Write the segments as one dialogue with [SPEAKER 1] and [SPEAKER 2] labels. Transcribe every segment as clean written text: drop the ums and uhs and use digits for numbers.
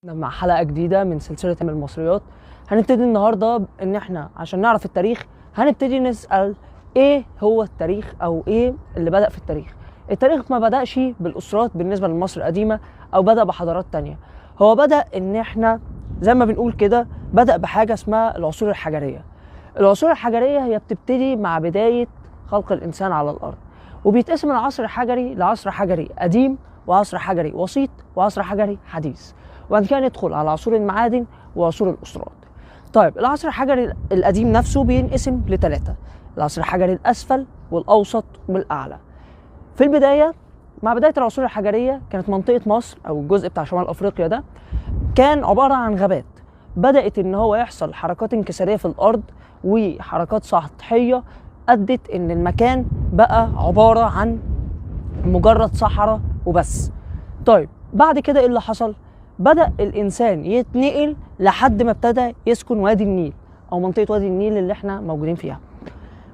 [SPEAKER 1] مع حلقة جديدة من سلسلة المصريات. هنبتدي النهاردة ان احنا عشان نعرف التاريخ هنبتدي نسأل ايه هو التاريخ او ايه اللي بدأ في التاريخ. التاريخ ما بدأش بالأسرات بالنسبة لمصر القديمة او بدأ بحضارات تانية، هو بدأ ان احنا زي ما بنقول كده بدأ بحاجة اسمها العصور الحجرية. العصور الحجرية هي بتبتدي مع بداية خلق الإنسان على الأرض، وبيتقسم العصر الحجري لعصر حجري قديم وعصر حجري وسيط وعصر حجري حديث، وبعد كده ندخل على عصور المعادن وعصور الأسرات. طيب العصر الحجري القديم نفسه بينقسم لثلاثة: العصر الحجري الأسفل والأوسط والأعلى. في البداية مع بداية العصور الحجرية كانت منطقة مصر أو الجزء بتاع شمال أفريقيا ده كان عبارة عن غابات، بدأت إن هو يحصل حركات انكسارية في الأرض وحركات سطحية أدت إن المكان بقى عبارة عن مجرد صحراء وبس. طيب بعد كده إيه اللي حصل؟ بدأ الإنسان يتنقل لحد ما ابتدى يسكن وادي النيل أو منطقة وادي النيل اللي احنا موجودين فيها،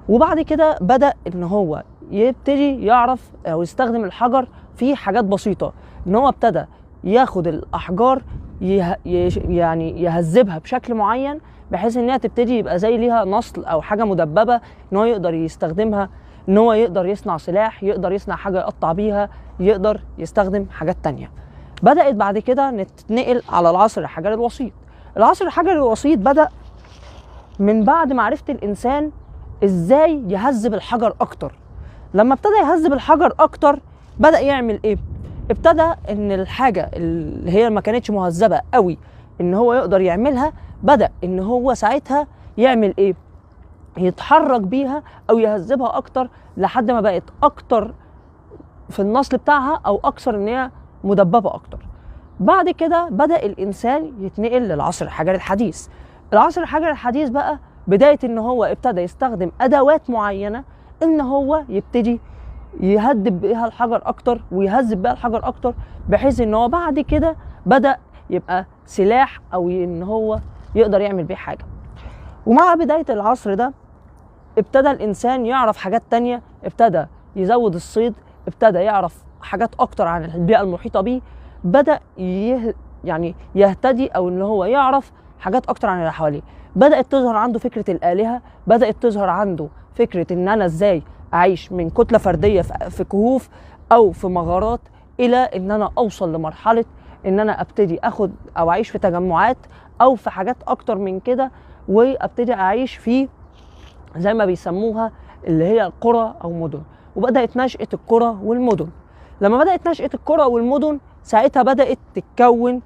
[SPEAKER 1] وبعد كده بدأ إن هو يبتدي يعرف أو يستخدم الحجر في حاجات بسيطة، إن هو ابتدى ياخد الأحجار يعني يهذبها بشكل معين بحيث إنها تبتدي يبقى زي ليها نصل أو حاجة مدببة إن هو يقدر يستخدمها، إن هو يقدر يصنع سلاح، يقدر يصنع حاجة يقطع بيها، يقدر يستخدم حاجات تانية. بدأت بعد كده نتنقل على العصر الحجري الوسيط. العصر الحجري الوسيط بدأ من بعد معرفة الإنسان إزاي يهذب الحجر أكتر. لما ابتدى يهذب الحجر أكتر بدأ يعمل إيه؟ ابتدى إن الحاجة اللي هي ما كانتش مهذبة قوي إن هو يقدر يعملها، بدأ إن هو ساعتها يعمل إيه؟ يتحرك بيها أو يهذبها أكتر لحد ما بقت أكتر في النصل بتاعها أو أكثر إن هي مدببة أكتر. بعد كده بدأ الإنسان يتنقل للعصر الحجري الحديث. العصر الحجري الحديث بقى بداية إن هو ابتدى يستخدم أدوات معينة إن هو يبتدي يهذب بيها الحجر أكتر ويهذب بيها الحجر أكتر، بحيث إن هو بعد كده بدأ يبقى سلاح أو إن هو يقدر يعمل بيه حاجة. ومع بداية العصر ده ابتدى الإنسان يعرف حاجات تانية، ابتدى يزود الصيد، ابتدى يعرف حاجات أكتر عن البيئة المحيطة بيه، بدأ يعني يهتدي أو إن هو يعرف حاجات أكتر عن اللي حواليه. بدأت تظهر عنده فكرة الآلهة، بدأت تظهر عنده فكرة إن أنا إزاي أعيش من كتلة فردية في كهوف أو في مغارات إلى إن أنا أوصل لمرحلة إن أنا أبتدي أخد أو أعيش في تجمعات أو في حاجات أكتر من كده، وأبتدي أعيش في زي ما بيسموها اللي هي القرى أو مدن. وبدأت نشأة القرى والمدن. لما بدأت نشأة القرى والمدن ساعتها بدأت تتكون شوية